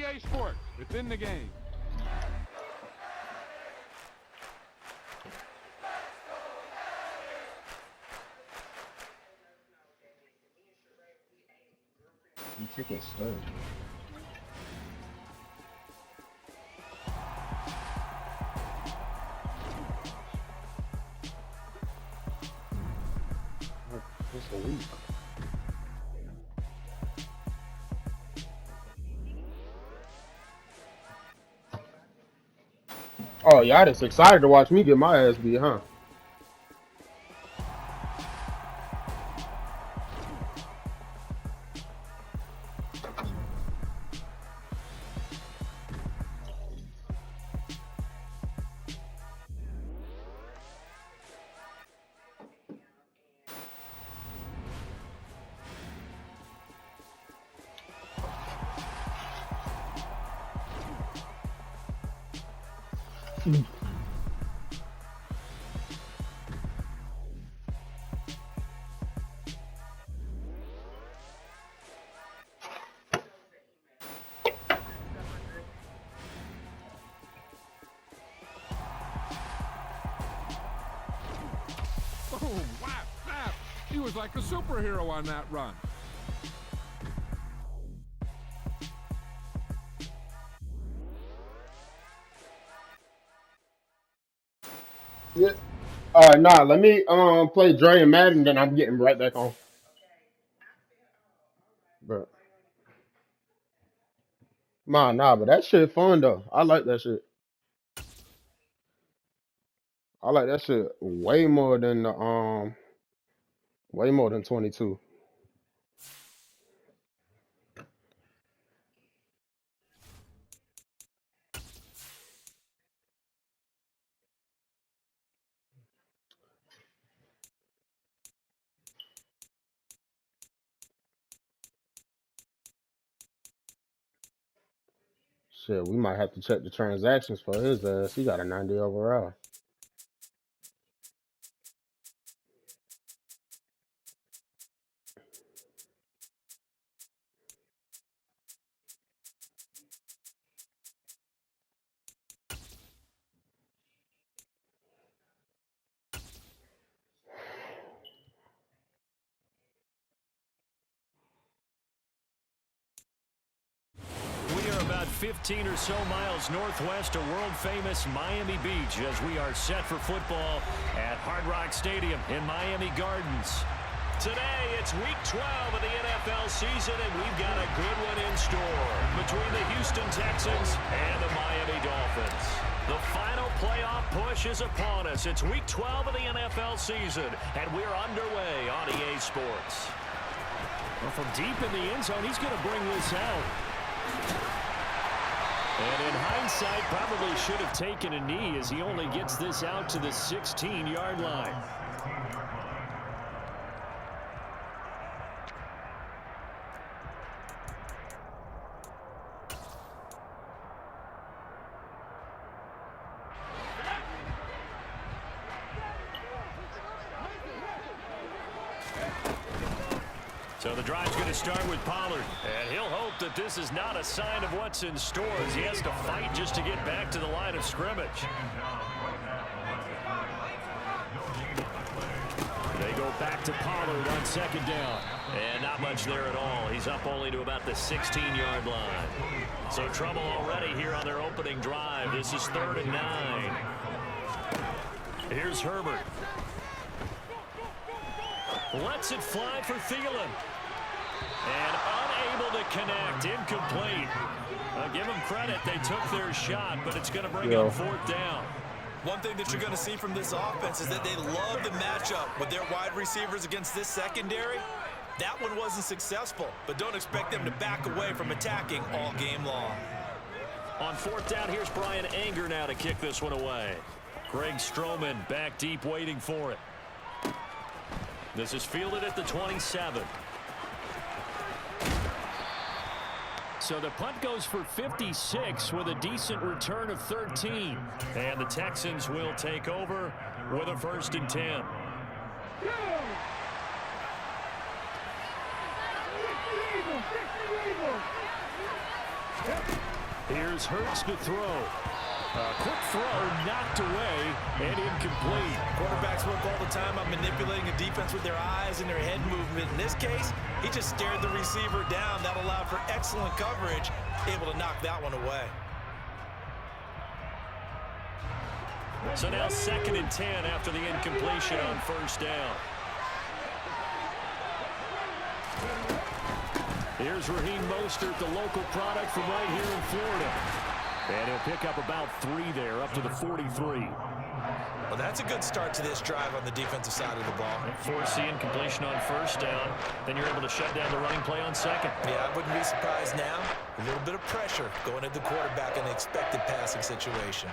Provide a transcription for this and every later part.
EA Sports. It's in the game. You took a start. What's a week? Oh, y'all just excited to watch me get my ass beat, huh? Boom, whap, snap. He was like a superhero on that run. Yeah. Nah, let me play Dre and Madden, then I'm getting right back on. But nah, but that shit fun though. I like that shit. I like that shit way more than 22. Shit, we might have to check the transactions for his ass. He got a 90 overall. We are about 15 or so miles northwest of world-famous Miami Beach as we are set for football at Hard Rock Stadium in Miami Gardens. Today, it's week 12 of the NFL season, and we've got a good one in store between the Houston Texans and the Miami Dolphins. The final playoff push is upon us. It's week 12 of the NFL season, and we're underway on EA Sports. Well, from deep in the end zone, he's going to bring this out. And in hindsight, probably should have taken a knee as he only gets this out to the 16-yard line. So the drive's going to start with Pollard, and he'll hope that this is not a sign of what's in store as he has to fight just to get back to the line of scrimmage. They go back to Pollard on second down. And not much there at all. He's up only to about the 16-yard line. So trouble already here on their opening drive. This is 3rd and 9. Here's Herbert. Lets it fly for Thielen. And unable to connect. Incomplete. I'll give them credit. They took their shot, but it's going to bring up 4th down. One thing that you're going to see from this offense is that they love the matchup with their wide receivers against this secondary. That one wasn't successful, but don't expect them to back away from attacking all game long. On 4th down, here's Brian Anger now to kick this one away. Greg Stroman back deep waiting for it. This is fielded at the 27. So the punt goes for 56 with a decent return of 13. And the Texans will take over with a 1st and 10. Here's Hurts to throw. Quick throw knocked away and incomplete. Quarterbacks work all the time on manipulating a defense with their eyes and their head movement. In this case, he just stared the receiver down. That allowed for excellent coverage, able to knock that one away. So now 2nd and 10 after the incompletion on 1st down. Here's Raheem Mostert, the local product from right here in Florida. And he'll pick up about 3 there, up to the 43. Well, that's a good start to this drive on the defensive side of the ball. Force the incompletion on 1st down. Then you're able to shut down the running play on 2nd. Yeah, I wouldn't be surprised now. A little bit of pressure going at the quarterback in an expected passing situation.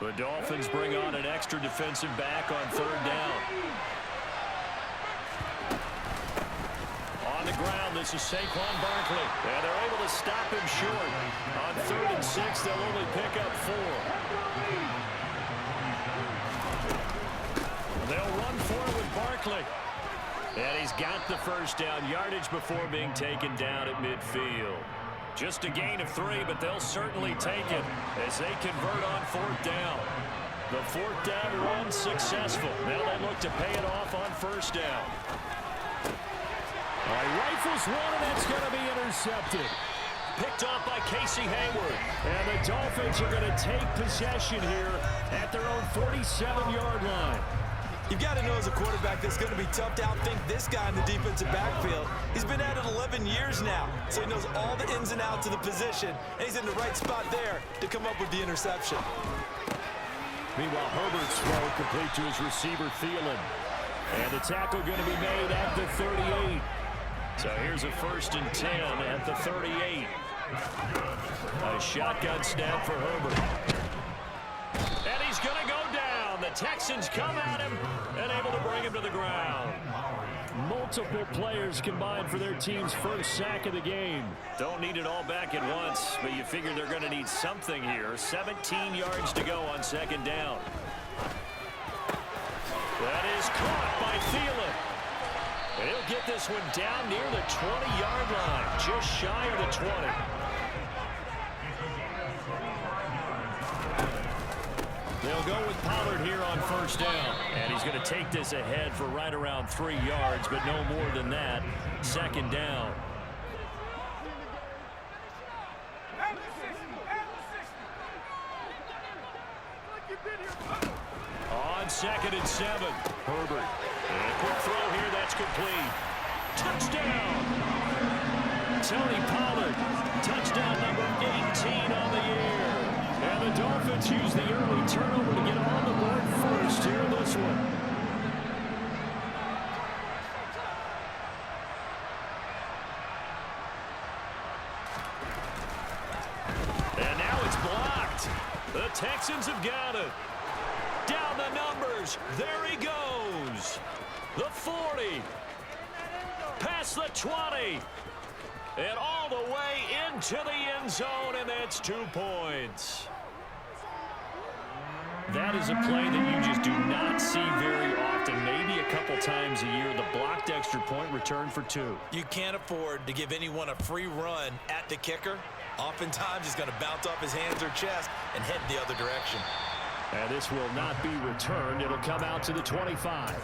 The Dolphins bring on an extra defensive back on 3rd down. On the ground, this is Saquon Barkley. And they're able to stop him short. On 3rd and 6, they'll only pick up 4. They'll run forward with Barkley. And he's got the 1st down yardage before being taken down at midfield. Just a gain of 3, but they'll certainly take it as they convert on 4th down. The 4th down run successful. Now they look to pay it off on 1st down. Rifles one, and that's going to be intercepted. Picked off by Casey Hayward. And the Dolphins are going to take possession here at their own 47-yard line. You've got to know as a quarterback that's going to be tough to outthink this guy in the defensive backfield. He's been at it 11 years now, so he knows all the ins and outs of the position, and he's in the right spot there to come up with the interception. Meanwhile, Herbert's throw complete to his receiver, Thielen. And the tackle going to be made at the 38. So here's a 1st and 10 at the 38. A shotgun snap for Herbert. And he's going to go down. The Texans come at him and able to bring him to the ground. Multiple players combined for their team's 1st sack of the game. Don't need it all back at once, but you figure they're going to need something here. 17 yards to go on 2nd down. That is caught by Thielen. And he'll get this one down near the 20-yard line, just shy of the 20. They'll go with Pollard here on 1st down. And he's going to take this ahead for right around 3 yards, but no more than that. 2nd down. On 2nd and 7, Herbert. And a quick throw here, that's complete. Touchdown! Tony Pollard, touchdown number 18 on the year. And the Dolphins use the early turnover to get on the board first here in this one. And now it's blocked. The Texans have got it. Down the numbers. There he goes. The 40. Past the 20. And all the way into the end zone, and that's 2 points. That is a play that you just do not see very often, maybe a couple times a year. The blocked extra point return for 2. You can't afford to give anyone a free run at the kicker. Oftentimes, he's going to bounce off his hands or chest and head the other direction. And this will not be returned. It'll come out to the 25.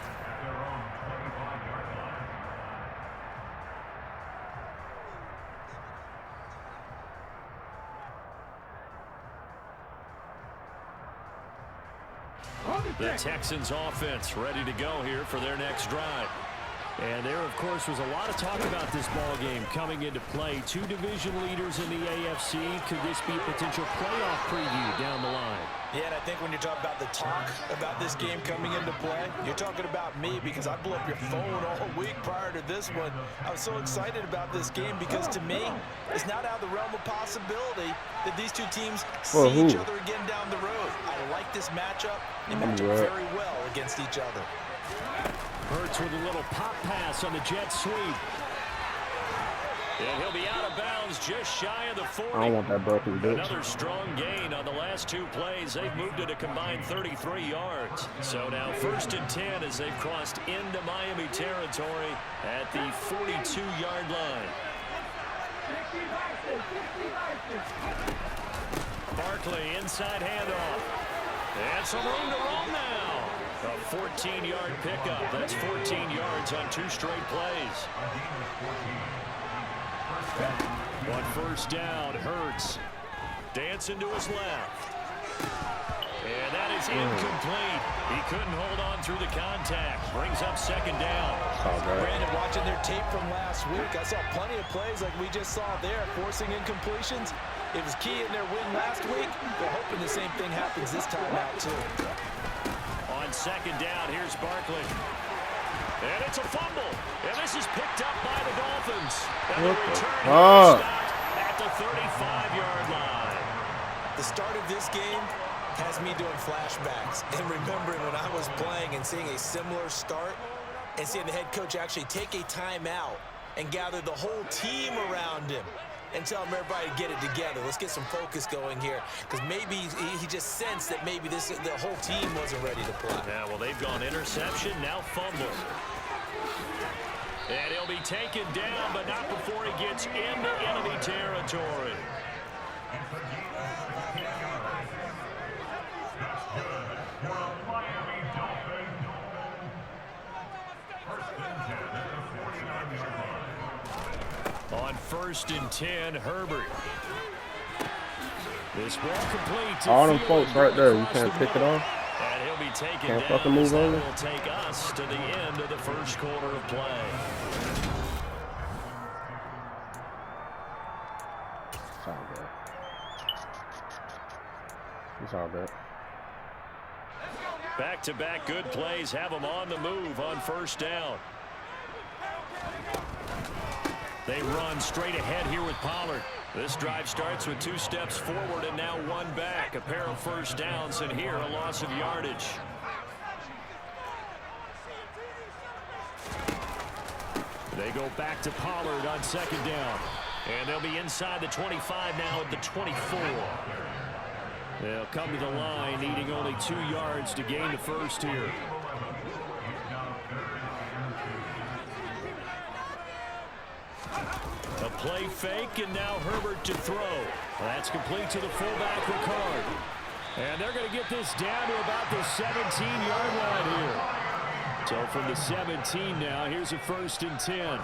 The Texans offense ready to go here for their next drive. And there, of course, was a lot of talk about this ball game coming into play. 2 division leaders in the AFC. Could this be a potential playoff preview down the line? Yeah, and I think when you talk about the talk about this game coming into play, you're talking about me because I blew up your phone all week prior to this one. I was so excited about this game because to me, it's not out of the realm of possibility that these two teams see each other again down the road. I like this matchup. They match up very well against each other. Hurts with a little pop pass on the jet sweep. And he'll be out of bounds themselves just shy of the 40. I don't want that broken bitch. Another strong gain on the last 2 plays. They've moved it a combined 33 yards. So now 1st and 10 as they've crossed into Miami territory at the 42-yard line. Barkley inside handoff. And some room to roam now. A 14-yard pickup. That's 14 yards on 2 straight plays. On 1st down, Hurts. Dancing to his left. And that is incomplete. He couldn't hold on through the contact. Brings up 2nd down. Brandon, watching their tape from last week, I saw plenty of plays like we just saw there, forcing incompletions. It was key in their win last week. They're hoping the same thing happens this time out, too. On 2nd down, here's Barkley. And it's a fumble. And this is picked up by the Dolphins. And the return stopped at the 35-yard line. The start of this game has me doing flashbacks and remembering when I was playing and seeing a similar start and seeing the head coach actually take a timeout and gather the whole team around him and tell him everybody to get it together. Let's get some focus going here, because maybe he just sensed that maybe the whole team wasn't ready to play. Yeah, well, they've gone interception, now fumble. And he'll be taken down, but not before he gets into enemy territory. On 1st and 10, Herbert. This ball complete to all them Fields folks right there, you can't pick it off. And he'll be taken Can't down. fucking move That over. will take us to the end of the 1st quarter of play. It's all good. It's all good. Back-to-back good plays have them on the move on 1st down. They run straight ahead here with Pollard. This drive starts with 2 steps forward and now 1 back. A pair of 1st downs, and here a loss of yardage. They go back to Pollard on 2nd down. And they'll be inside the 25 now at the 24. They'll come to the line, needing only 2 yards to gain the 1st here. A play fake, and now Herbert to throw. That's complete to the fullback, Ricard. And they're going to get this down to about the 17-yard line here. So from the 17 now, here's a 1st and 10.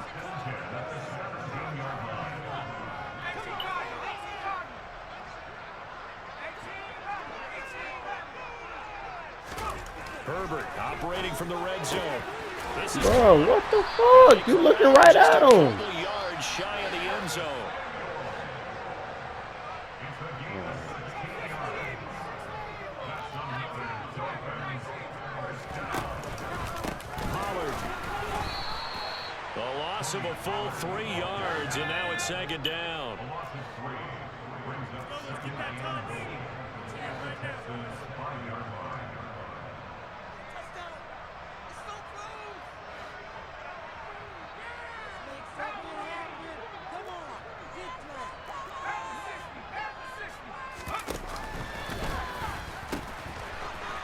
Herbert operating from the red zone. This is Bro, what the fuck? You looking right at him. Yards shy of the end zone. Pollard. The loss of a full 3 yards, and now it's 2nd down.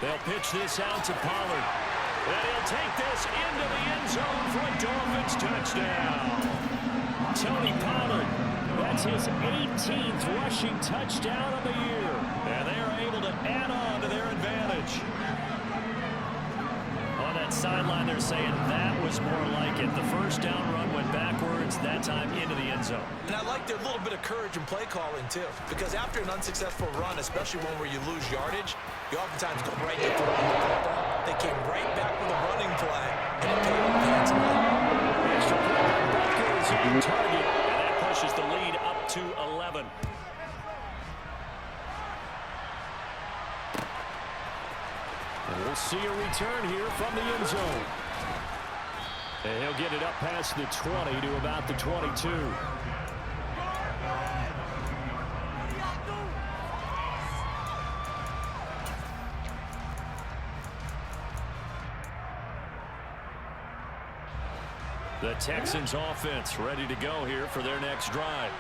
They'll pitch this out to Pollard. And he'll take this into the end zone for a Dolphins touchdown. Tony Pollard, that's his 18th rushing touchdown of the year. And they are able to add on to their advantage. On that sideline, they're saying that was more like it. The 1st down run went backwards, that time into the end zone. And I like their little bit of courage and play calling, too. Because after an unsuccessful run, especially one where you lose yardage, you oftentimes go right to throwing the football. They came right back with a running play, and it paid off handsomely. Extra point by Butker is on target, and that pushes the lead up to 11. And we'll see a return here from the end zone. And he'll get it up past the 20 to about the 22. The Texans offense ready to go here for their next drive.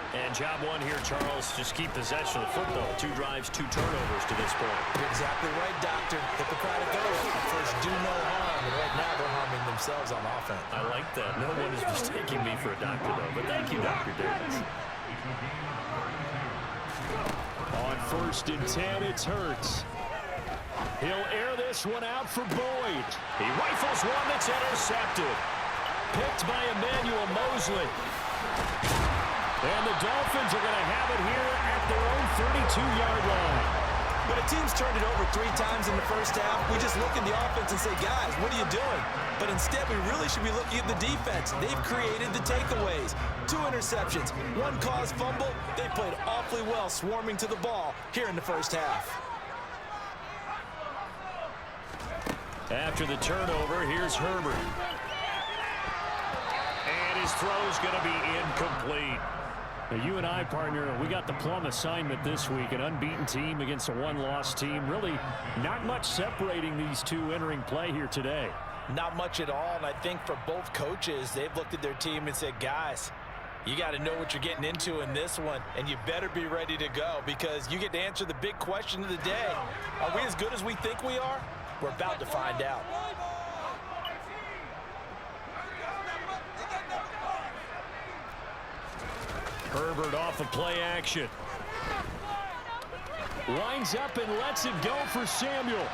And job one here, Charles, just keep possession of the football. 2 drives, 2 turnovers to this point. You're exactly right, Doctor. Hippocratic oath. First, do no harm. And right now, they're harming themselves on offense. I like that. No one is mistaking me for a doctor, though. But thank you, Dr. Davis. On 1st and 10, it's Hurts. He'll air this one out for Boyd. He rifles one that's intercepted. Picked by Emmanuel Mosley. And the Dolphins are going to have it here at their own 32-yard line. When a team's turned it over 3 times in the first half, we just look at the offense and say, guys, what are you doing? But instead, we really should be looking at the defense. They've created the takeaways. 2 interceptions, 1 caused fumble. They played awfully well swarming to the ball here in the first half. After the turnover, here's Herbert. And his throw's going to be incomplete. Now, you and I, partner, we got the plum assignment this week. An unbeaten team against a 1-loss team. Really not much separating these two entering play here today. Not much at all, and I think for both coaches, they've looked at their team and said, guys, you got to know what you're getting into in this one, and you better be ready to go because you get to answer the big question of the day. Are we as good as we think we are? We're about to find out. Herbert off of play action. Winds up and lets it go for Samuel.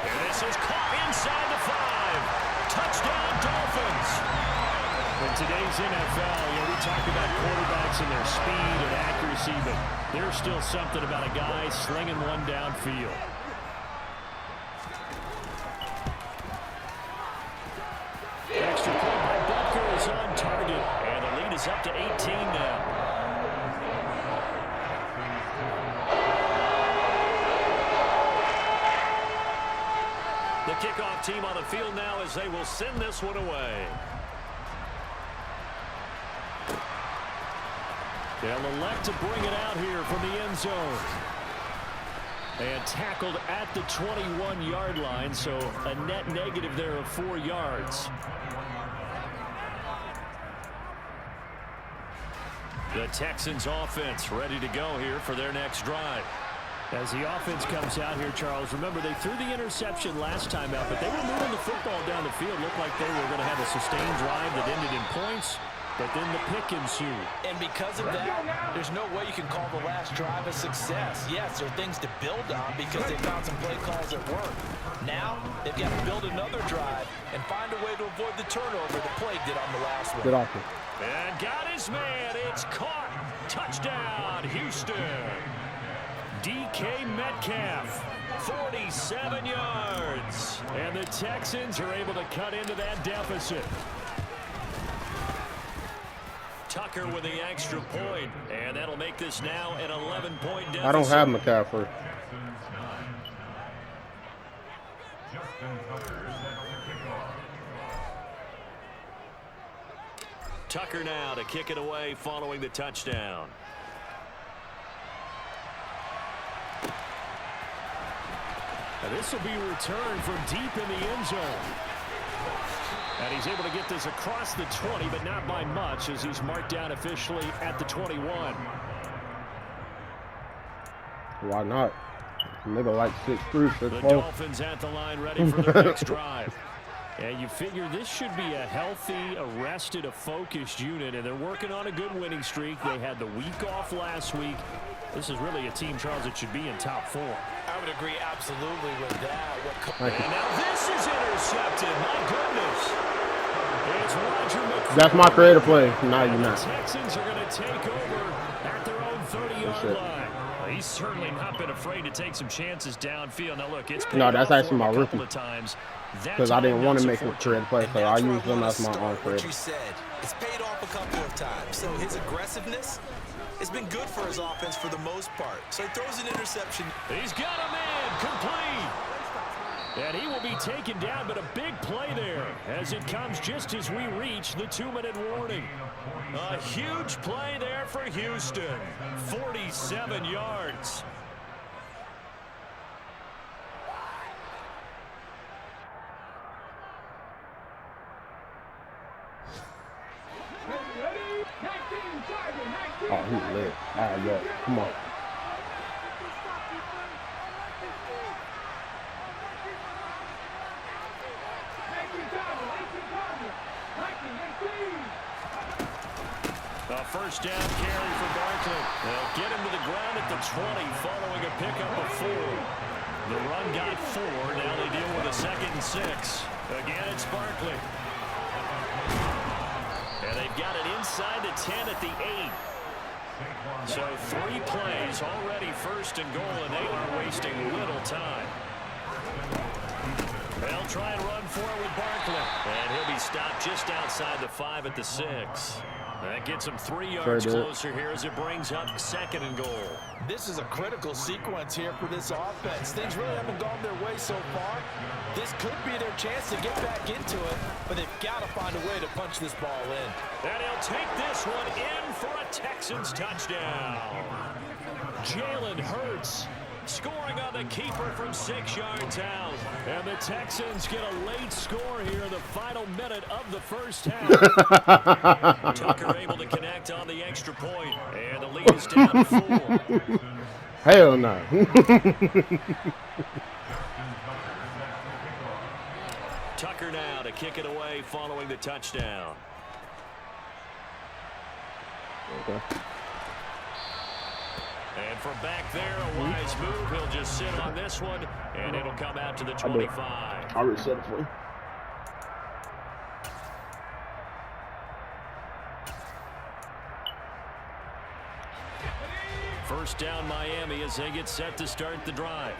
And this is caught inside the 5. Touchdown, Dolphins. In today's NFL, we talk about quarterbacks and their speed and accuracy, but there's still something about a guy slinging one downfield. Extra point by Butker is on target, and the lead is up to 18 now. The kickoff team on the field now as they will send this one away. They'll elect to bring it out here from the end zone. And tackled at the 21-yard line, so a net negative there of 4 yards. The Texans offense ready to go here for their next drive. As the offense comes out here, Charles, remember they threw the interception last time out, but they were moving the football down the field. Looked like they were going to have a sustained drive that ended in points, but then the pick ensued. And because of that, there's no way you can call the last drive a success. Yes, there are things to build on because they found some play calls that work. Now, they've got to build another drive and find a way to avoid the turnover the plague did on the last one. Get off it. And got his man. It's caught. Touchdown, Houston. DK Metcalf, 47 yards. And the Texans are able to cut into that deficit. Tucker with the extra point, and that'll make this now an 11-point deficit. I don't have McCaffrey. Tucker now to kick it away following the touchdown. And this will be returned from deep in the end zone. And he's able to get this across the 20, but not by much as he's marked down officially at the 21. Why not? Nigga like 6'3", 6'4". The Dolphins at the line ready for their next drive. And you figure this should be a healthy, a focused unit, and they're working on a good winning streak. They had the week off last week. This is really a team, Charles, that should be in top 4. I would agree absolutely with that. And now this is intercepted. My goodness. It's Roger McCray. That's my creative play. No, you're not. The Texans are going to take over at their own 30-yard line. Well, he's certainly not been afraid to take some chances downfield. Now, look, it's paid No, that's off actually my for him a rookie. couple of times. Because I didn't want to make a fortunate. creative play, so I used them as my own What creative. you said, it's paid off a couple of times. So his aggressiveness has been good for his offense for the most part. So he throws an interception. He's got a man complete. And he will be taken down, but a big play there as it comes just as we reach the 2-minute warning. A huge play there for Houston. 47 yards. Oh, he's lit. All right, good. Come on. A first down carry for Barkley. They'll get him to the ground at the 20 following a pickup of 4. The run got 4. Now they deal with a 2nd and 6. Again, it's Barkley. And they've got it inside the 10 at the 8. So 3 plays already 1st and goal, and they are wasting little time. They'll try and run for it with Barkley. And he'll be stopped just outside the 5 at the 6. That gets him 3 yards closer here as it brings up 2nd and goal. This is a critical sequence here for this offense. Things really haven't gone their way so far. This could be their chance to get back into it, but they've got to find a way to punch this ball in. And he'll take this one in for a Texans touchdown. Jalen Hurts scoring on the keeper from 6 yards out. And the Texans get a late score here in the final minute of the first half. Tucker able to connect on the extra point, and the lead is down to 4. Hell no. Tucker now to kick it away following the touchdown. Okay. And from back there, a wise move. He'll just sit on this one, and it'll come out to the 25. I already said it for you. First down Miami as they get set to start the drive.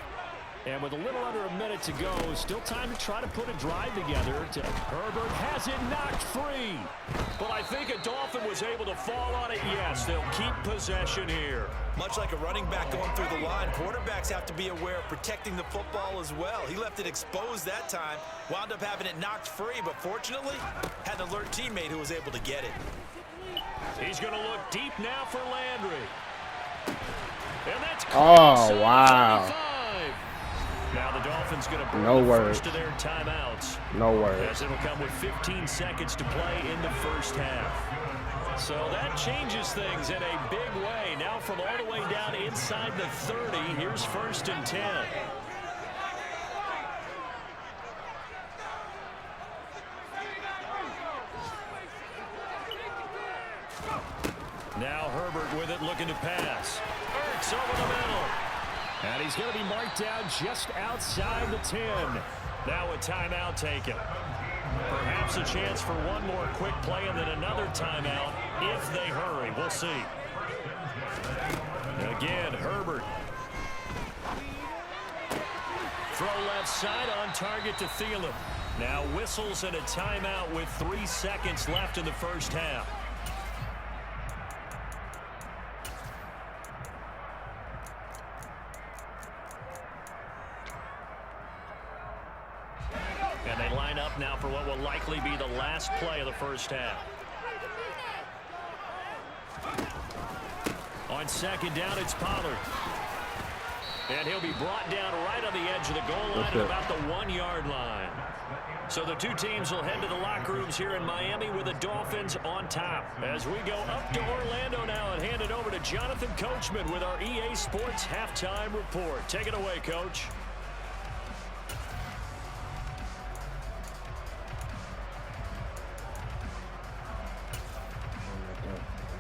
And with a little under a minute to go, still time to try to put a drive together. Herbert has it knocked free. But I think a Dolphin was able to fall on it. Yes, they'll keep possession here. Much like a running back going through the line, quarterbacks have to be aware of protecting the football as well. He left it exposed that time, wound up having it knocked free, but fortunately, had an alert teammate who was able to get it. He's going to look deep now for Landry. And that's oh, wow. Now the Dolphins going to bring no the words. first of their timeouts. No words. As it'll come with 15 seconds to play in the first half. So that changes things in a big way. Now from all the way down inside the 30, here's 1st and 10. Now Herbert with it, looking to pass. Ertz over the middle. And he's going to be marked down just outside the 10. Now a timeout taken. Perhaps a chance for one more quick play and then another timeout if they hurry. We'll see. Again, Herbert. Throw left side on target to Thielen. Now whistles and a timeout with 3 seconds left in the first half. And they line up now for what will likely be the last play of the first half. On 2nd down, it's Pollard. And he'll be brought down right on the edge of the goal line at about the 1-yard line. So the two teams will head to the locker rooms here in Miami with the Dolphins on top. As we go up to Orlando now and hand it over to Jonathan Coachman with our EA Sports Halftime Report. Take it away, Coach.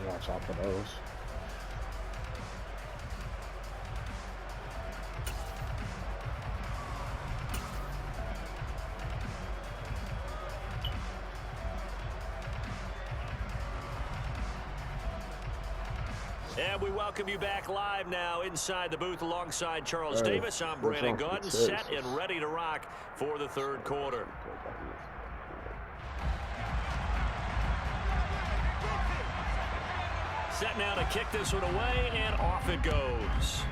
Watch out for those. And we welcome you back live now inside the booth alongside Charles Davis. I'm Brandon Gaudin, set and ready to rock for the third quarter. Set now to kick this one away, and off it goes.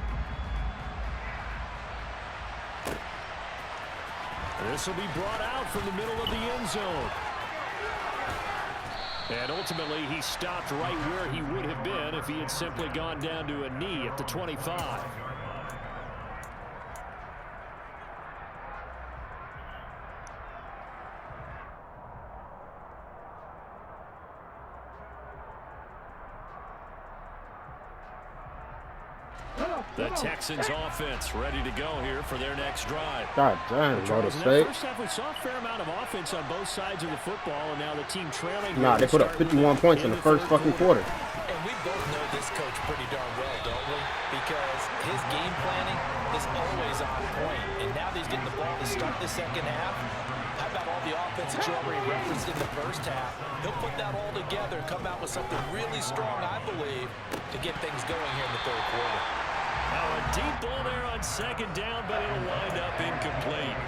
This will be brought out from the middle of the end zone. And ultimately, he stopped right where he would have been if he had simply gone down to a knee at the 25. The Texans offense ready to go here for their next drive. God damn, go to In that state. first half, we saw a fair amount of offense on both sides of the football, and now the team trailing. Nah, they put up 51 points in the first fucking quarter. And we both know this coach pretty darn well, don't we? Because his game planning is always on point. And now that he's getting the ball to start the second half, how about all the offense that you already referenced in the first half? He'll put that all together and come out with something really strong, I believe, to get things going here in the third quarter. Now a deep ball there on second down, but it'll wind up incomplete.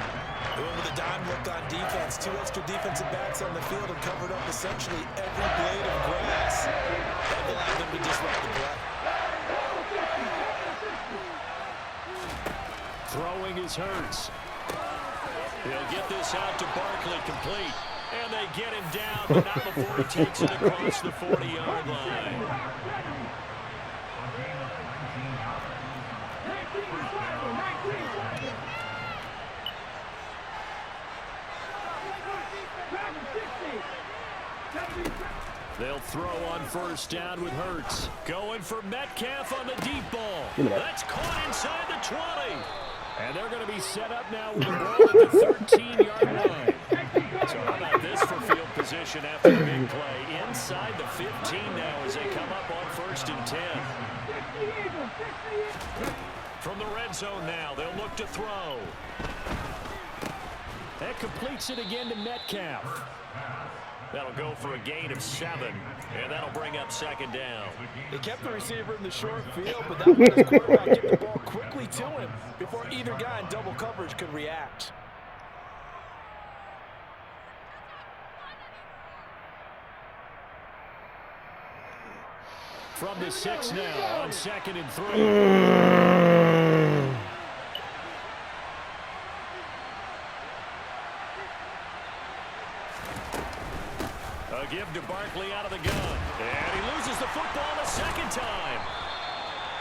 Going with a dime look on defense. 2 extra defensive backs on the field and covered up essentially every blade of grass. That allowed them to disrupt the play. Throwing is Hurts. He'll get this out to Barkley, complete. And they get him down, but not before he takes it across the 40-yard line. They'll throw on first down with Hurts. Going for Metcalf on the deep ball. That's caught inside the 20. And they're going to be set up now with the ball at the 13-yard line. So how about this for field position after the big play? Inside the 15 now as they come up on first and 10. From the red zone now, they'll look to throw. That completes it again to Metcalf. That'll go for a gain of 7, and that'll bring up second down. They kept the receiver in the short field, but that let his quarterback get the ball quickly to him before either guy in double coverage could react. From the 6 now on 2nd and 3. A give to Barkley out of the gun. And he loses the football a second time.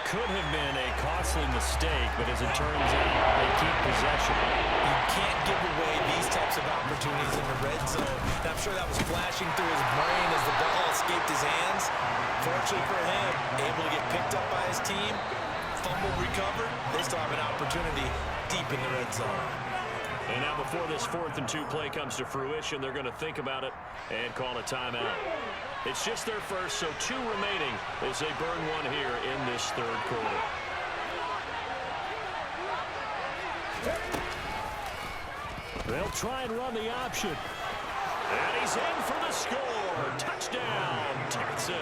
Could have been a costly mistake, but as it turns out, they keep possession. You can't give away these types of opportunities in the red zone. And I'm sure that was flashing through his brain as the ball escaped his hands. Fortunately for him, able to get picked up by his team, fumble recovered. They still have an opportunity deep in the red zone. And now before this 4th and 2 play comes to fruition, they're going to think about it and call a timeout. It's just their first, so 2 remaining as they burn one here in this third quarter. They'll try and run the option. And he's in for the score. Touchdown, Texans.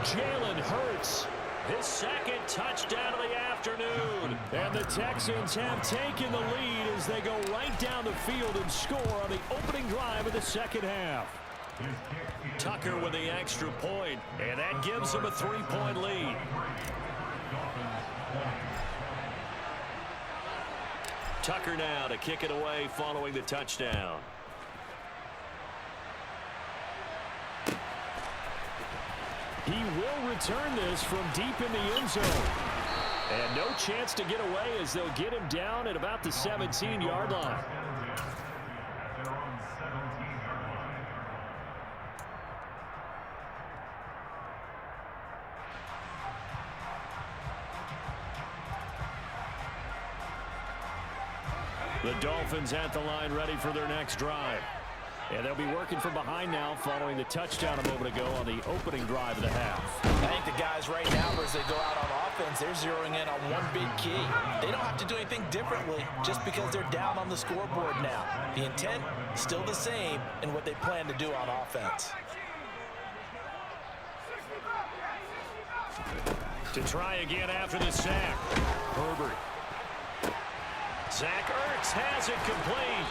Jalen Hurts. His second touchdown of the afternoon. And the Texans have taken the lead as they go right down the field and score on the opening drive of the second half. Tucker with the extra point, and that gives them a 3-point lead. Tucker now to kick it away following the touchdown. He will return this from deep in the end zone. And no chance to get away as they'll get him down at about the 17-yard line. The Dolphins at the line ready for their next drive. And they'll be working from behind now following the touchdown a moment ago on the opening drive of the half. I think the guys right now, as they go out on offense, they're zeroing in on one big key. They don't have to do anything differently just because they're down on the scoreboard now. The intent still the same in what they plan to do on offense. To try again after the sack. Herbert. Zach Ertz has it complete.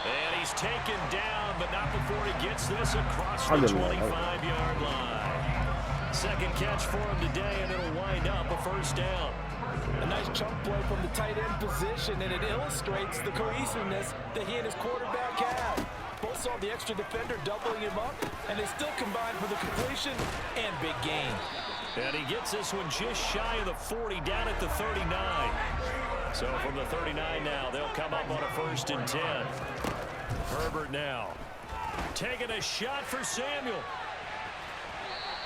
And he's taken down, but not before he gets this across the 25-yard line. Second catch for him today, and it'll wind up a first down. A nice chunk play from the tight end position, and it illustrates the cohesiveness that he and his quarterback have. Both saw the extra defender doubling him up, and they still combined for the completion and big gain. And he gets this one just shy of the 40, down at the 39. So from the 39 now, they'll come up on a 1st and 10. Herbert now taking a shot for Samuel.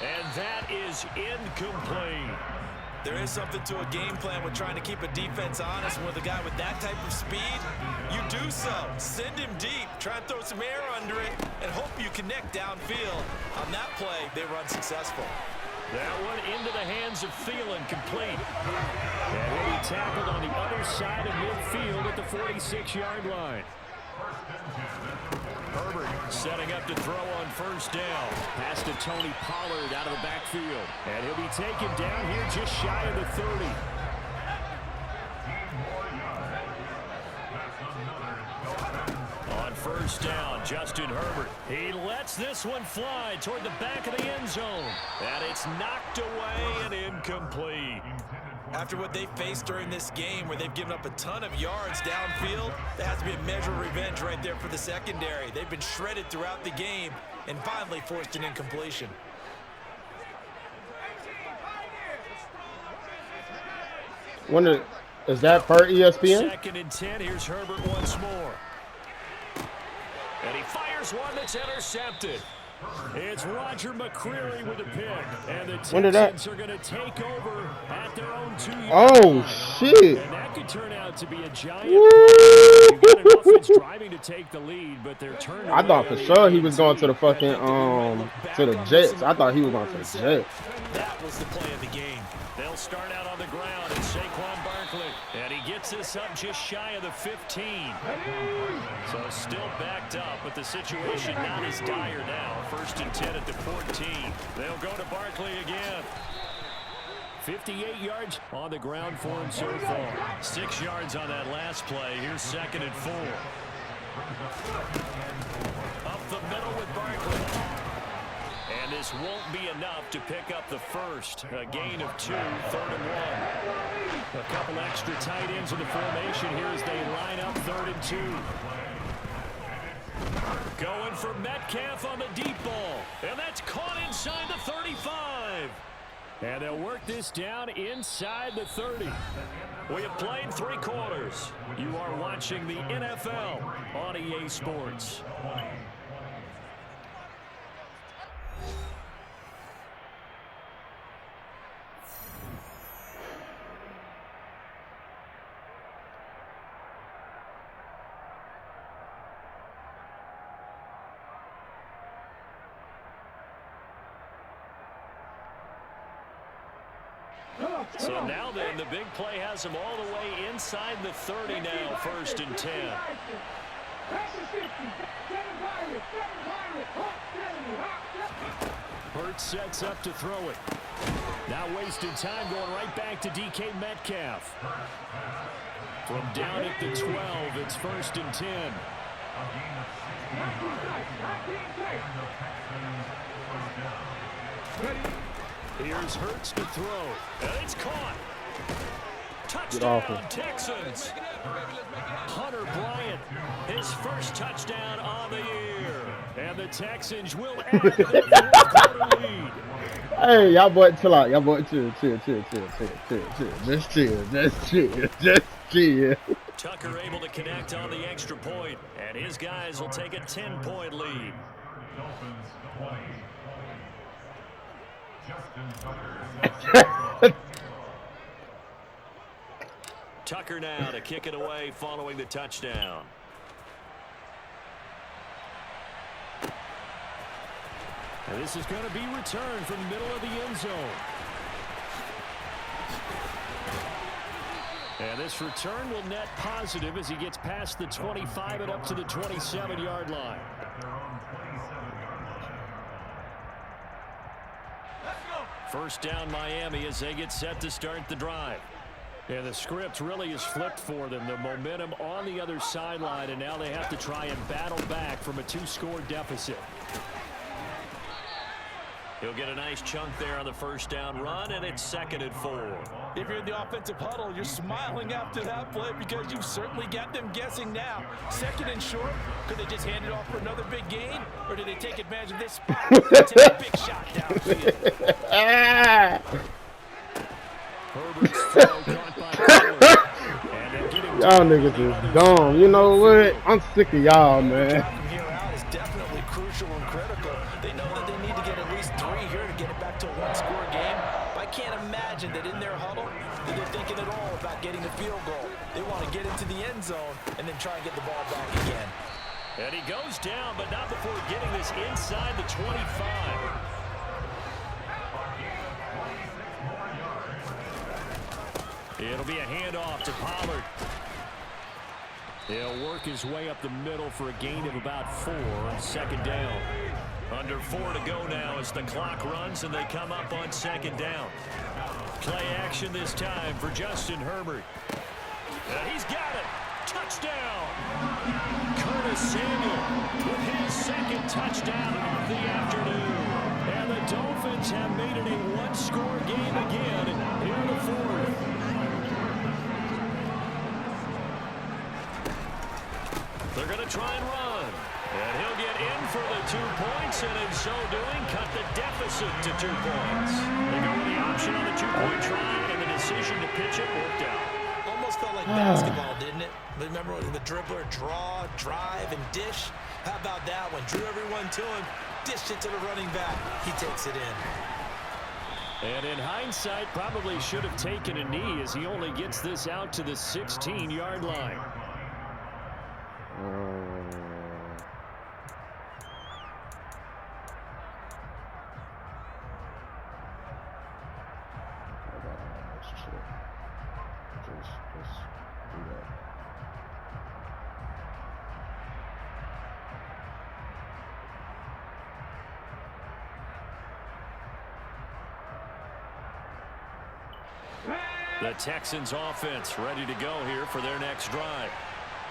And that is incomplete. There is something to a game plan with trying to keep a defense honest, and with a guy with that type of speed, you do so. Send him deep, try and throw some air under it, and hope you connect downfield. On that play, they were unsuccessful. That one into the hands of Thielen, complete. And he'll be tackled on the other side of midfield at the 46-yard line. Herbert setting up to throw on first down. Pass to Tony Pollard out of the backfield. And he'll be taken down here just shy of the 30. On first down, Justin Herbert. He lets this one fly toward the back of the end zone. And it's knocked away and incomplete. After what they faced during this game, where they've given up a ton of yards downfield, that has to be a measure of revenge right there for the secondary. They've been shredded throughout the game and finally forced an incompletion. Wonder, is that per ESPN? 2nd and 10. Here's Herbert once more. And he fires one that's intercepted. It's Roger McCreary with a pick. And the Texans are going to take over at their own 2-yard Oh, line. shit. And that could turn out to be a giant play. You've got an offense driving to take the lead, but they're turning. I thought for sure he was going to the fucking, to the Jets. I thought he was going to the Jets. That was the play of the game. They'll start out on the ground. It's Saquon Barkley. And he gets this up just shy of the 15. So still backed up, but the situation not as dire now. 1st and 10 at the 14. They'll go to Barkley again. 58 yards on the ground for him so far. 6 yards on that last play. Here's 2nd and 4. Up the middle with Barkley. And this won't be enough to pick up the first. A gain of 2, 3rd and 1. A couple extra tight ends in the formation here as they line up 3rd and 2. Going for Metcalf on the deep ball. And that's caught inside the 35. And they'll work this down inside the 30. We have played 3 quarters. You are watching the NFL on EA Sports. So now then, the big play has him all the way inside the 30 now, 1st and 10. Hurts sets up to throw it. Now wasting time going right back to DK Metcalf. From down at the 12, it's 1st and 10. Here's Hurts to throw. And it's caught. Touchdown, Texans. Hunter Bryant, his first touchdown on the year. And the Texans will add to their 4th quarter lead. Hey, y'all boy, chill out. Y'all boy, chill. Just chill. Tucker able to connect on the extra point, and his guys will take a 10-point lead. Tucker now to kick it away following the touchdown. And this is going to be returned from the middle of the end zone. And this return will net positive as he gets past the 25 and up to the 27-yard line. First down Miami as they get set to start the drive. And the script really is flipped for them. The momentum on the other sideline, and now they have to try and battle back from a 2-score deficit. He'll get a nice chunk there on the first down run, and it's 2nd and 4. If you're in the offensive huddle, you're smiling after that play because you've certainly got them guessing now. 2nd and short, could they just hand it off for another big gain? Or did they take advantage of this spot and take a big shot downfield? Herbert's throw caught by Pollard. And they'll get him Y'all niggas is dumb. You know what? I'm sick of y'all, man. From here out is definitely crucial and critical. They know that they need to get at least 3 here to get it back to a 1-score game. But I can't imagine that in their huddle, get into the end zone and then try and get the ball back again. And he goes down, but not before getting this inside the 25. It'll be a handoff to Pollard. He'll work his way up the middle for a gain of about 4 on second down. Under 4 to go now as the clock runs and they come up on second down. Play action this time for Justin Herbert. And he's got it. Touchdown. Curtis Samuel with his second touchdown of the afternoon. And the Dolphins have made it a one-score game again here in the fourth. They're going to try and run. And he'll get in for the 2 points, and in so doing, cut the deficit to 2 points. They go with the option on the 2-point try, and the decision to pitch it worked out. Almost felt like basketball, didn't it? Remember when the dribbler draw, drive, and dish? How about that one? Drew everyone to him, dished it to the running back. He takes it in. And in hindsight, probably should have taken a knee as he only gets this out to the 16-yard line. The Texans offense ready to go here for their next drive.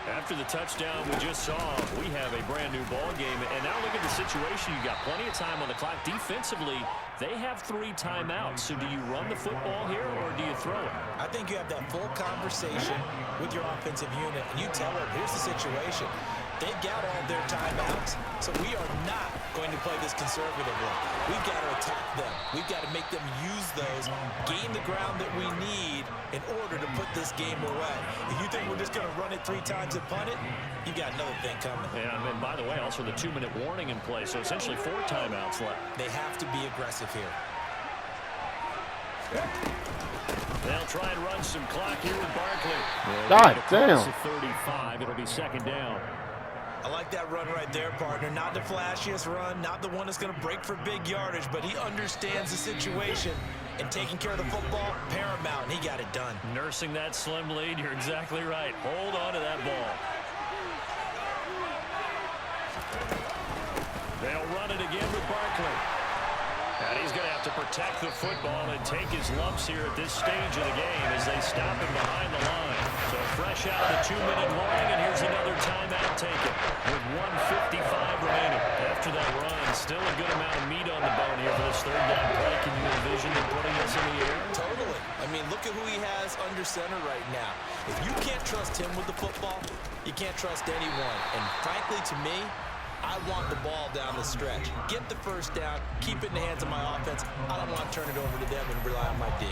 After the touchdown we just saw, we have a brand new ball game. And now look at the situation. You got plenty of time on the clock. Defensively, they have 3 timeouts. So do you run the football here or do you throw it? I think you have that full conversation with your offensive unit, and you tell them, here's the situation. They've got all their timeouts, so we are not going to play this conservatively. We've got to attack them. We've got to make them use those, gain the ground that we need in order to put this game away. If you think we're just going to run it 3 times and punt it, you got another thing coming. Yeah, and by the way, also the 2-minute warning in play, so essentially 4 timeouts left. They have to be aggressive here. They'll try and run some clock here with Barkley. God damn. 35. It'll be second down. I like that run right there, partner. Not the flashiest run, not the one that's going to break for big yardage, but he understands the situation, and taking care of the football, paramount, and he got it done. Nursing that slim lead, you're exactly right. Hold on to that ball. They'll run it again with Barkley. And he's going to have to protect the football and take his lumps here at this stage of the game as they stop him behind the line. So fresh out of the 2-minute warning, and here's another timeout taken with 1:55 remaining. After that run, still a good amount of meat on the bone here for this third down play. Can you envision them putting us in the air? Totally. I mean, look at who he has under center right now. If you can't trust him with the football, you can't trust anyone. And frankly, to me, I want the ball down the stretch. Get the first down, keep it in the hands of my offense. I don't want to turn it over to them and rely on my D.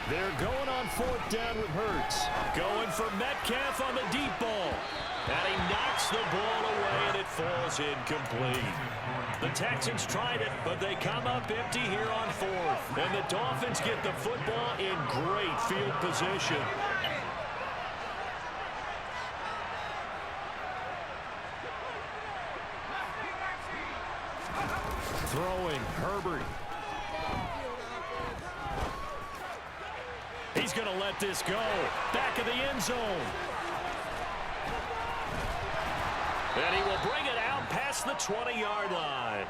They're going on 4th down with Hurts. Going for Metcalf on the deep ball. And he knocks the ball away, and it falls incomplete. The Texans tried it, but they come up empty here on 4th. And the Dolphins get the football in great field position. Throwing, Herbert. He's going to let this go. Back of the end zone. And he will bring it out past the 20-yard line.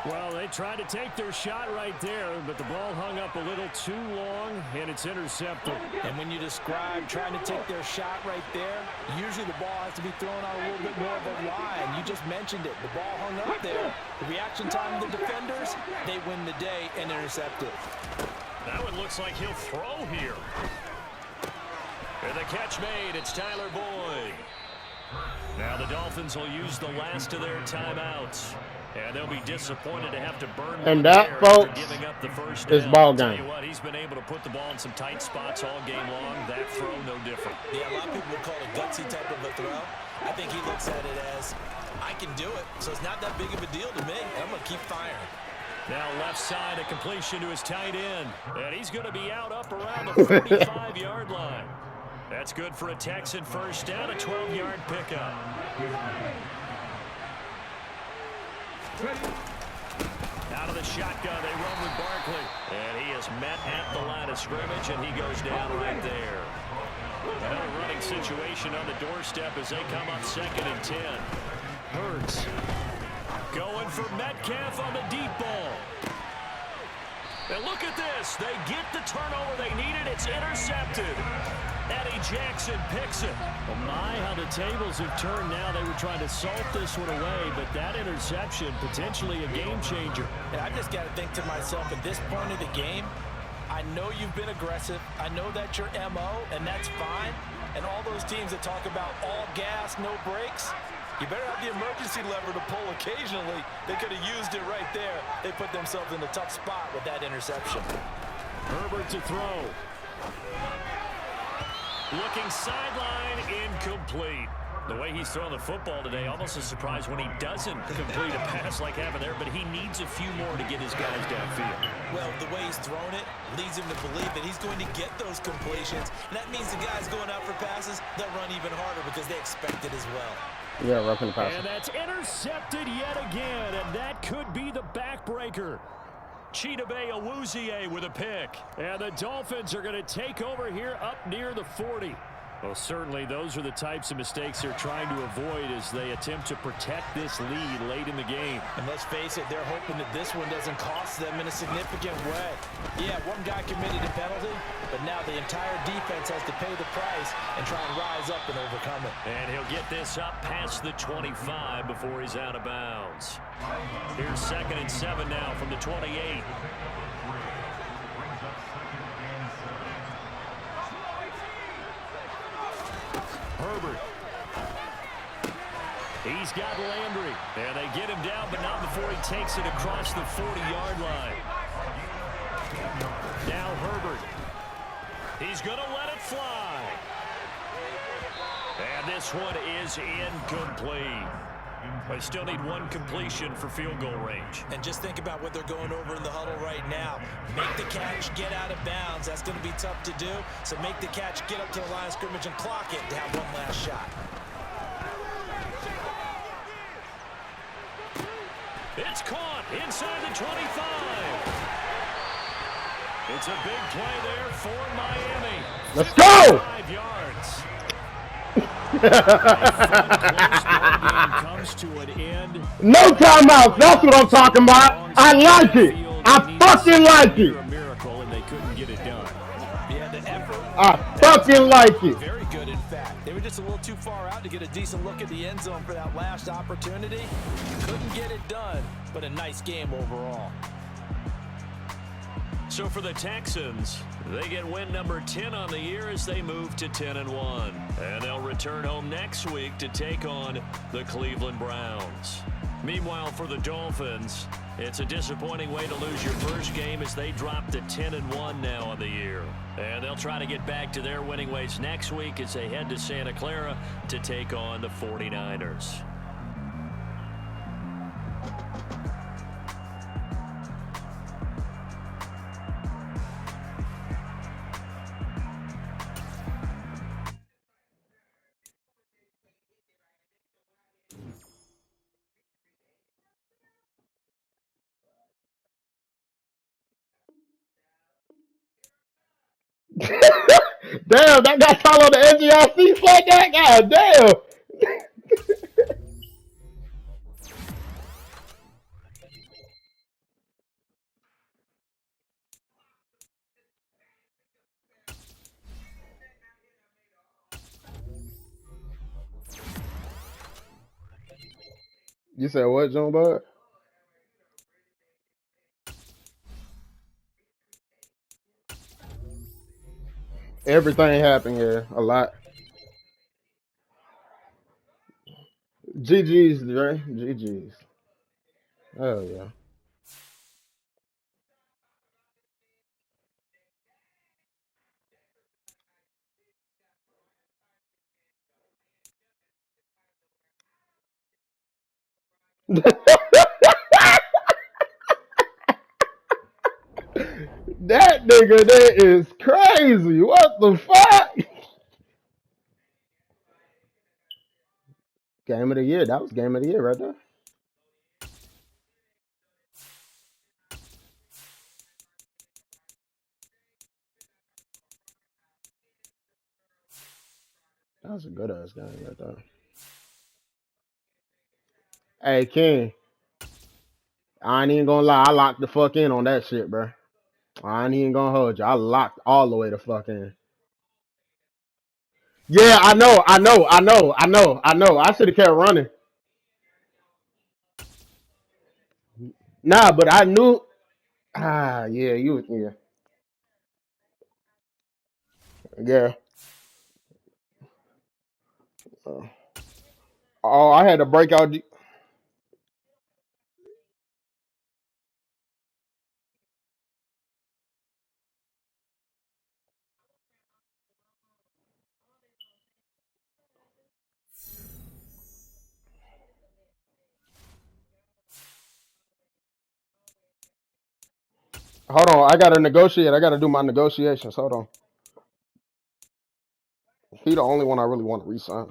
Well, they tried to take their shot right there, but the ball hung up a little too long, and it's intercepted. And when you describe trying to take their shot right there, usually the ball has to be thrown out a little bit more of a line. You just mentioned it. The ball hung up there. The reaction time of the defenders, they win the day and intercept it. That one looks like he'll throw here. And the catch made. It's Tyler Boyd. Now the Dolphins will use the last of their timeouts. And they'll be disappointed to have to burn And one that, there folks, after giving up the first is down. ball Tell game. you what, he's been able to put the ball in some tight spots all game long. That throw, no different. Yeah, a lot of people would call it a gutsy type of a throw. I think he looks at it as, I can do it, so it's not that big of a deal to me. I'm going to keep firing. Now left side, a completion to his tight end. And he's going to be out up around the 45-yard line. That's good for a Texan first down, a 12-yard pickup. Out of the shotgun, they run with Barkley. And he is met at the line of scrimmage, and he goes down right there. Another running situation on the doorstep as they come up 2nd and 10. Hurts going for Metcalf on the deep ball. And look at this. They get the turnover they needed. It's intercepted. Eddie Jackson picks it. Well, my, how the tables have turned now. They were trying to salt this one away, but that interception, potentially a game changer. And I just got to think to myself, at this point of the game, I know you've been aggressive. I know that's your MO, and that's fine. And all those teams that talk about all gas, no brakes, you better have the emergency lever to pull occasionally. They could have used it right there. They put themselves in a tough spot with that interception. Herbert to throw. Looking sideline, incomplete. The way he's throwing the football today, almost a surprise when he doesn't complete a pass like happened there, but he needs a few more to get his guys downfield. Well, the way he's thrown it leads him to believe that he's going to get those completions. And that means the guys going out for passes, they'll run even harder because they expect it as well. Yeah, roughing the passer. And that's intercepted yet again, and that could be the backbreaker. Chidobe Awuzie with a pick. And the Dolphins are going to take over here up near the 40. Well, certainly those are the types of mistakes they're trying to avoid as they attempt to protect this lead late in the game. And let's face it, they're hoping that this one doesn't cost them in a significant way. Yeah, one guy committed a penalty, but now the entire defense has to pay the price and try and rise up and overcome it. And he'll get this up past the 25 before he's out of bounds. Here's 2nd and 7 now from the 28. Herbert. He's got Landry. And they get him down, but not before he takes it across the 40-yard line. Now Herbert. He's going to let it fly. And this one is incomplete. They still need one completion for field goal range. And just think about what they're going over in the huddle right now. Make the catch, get out of bounds. That's going to be tough to do. So make the catch, get up to the line of scrimmage, and clock it to have one last shot. It's caught inside the 25. It's a big play there for Miami. Let's go! 5 yards. Comes to an end. No timeouts. That's what I'm talking about. I like it. I fucking like it. A miracle, and they couldn't get it done. Yeah, the effort. I fucking like it. Very good, in fact. They were just a little too far out to get a decent look at the end zone for that last opportunity. Couldn't get it done, but a nice game overall. So for the Texans, they get win number 10 on the year as they move to 10-1. And they'll return home next week to take on the Cleveland Browns. Meanwhile, for the Dolphins, it's a disappointing way to lose your first game as they drop to 10-1 now on the year. And they'll try to get back to their winning ways next week as they head to Santa Clara to take on the 49ers. Damn, that got caught on the edge of y'all seats like that? God damn. You said what, John Bud? Everything happened here. A lot. GG's, Dre. GG's. Hell yeah. That nigga that is crazy. What the fuck? Game of the year. That was game of the year right there. That was a good ass game right there. Hey King, I ain't even gonna lie. I locked the fuck in on that shit, bro. I ain't even gonna hold you. I locked all the way the fuck in. Yeah, I know. I should have kept running. Nah, but I knew. Ah, yeah, yeah. Uh, oh, I had to break out. Hold on, I gotta negotiate. I gotta do my negotiations. Hold on. He the only one I really want to resign.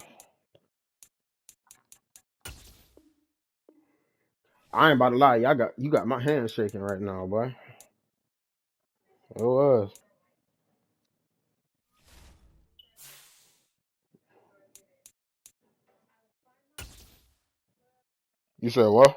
I ain't about to lie. You got my hand shaking right now, boy. It was. You said what?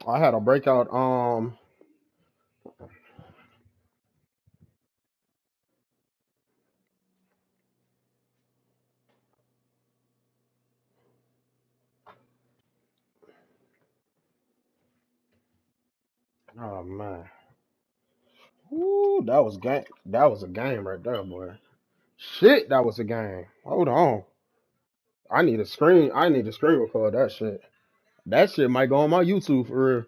I had a breakout. Oh man. Ooh, that was game. That was a game right there, boy. Shit, that was a game. Hold on. I need a screen. I need a screen record that shit. That shit might go on my YouTube for real.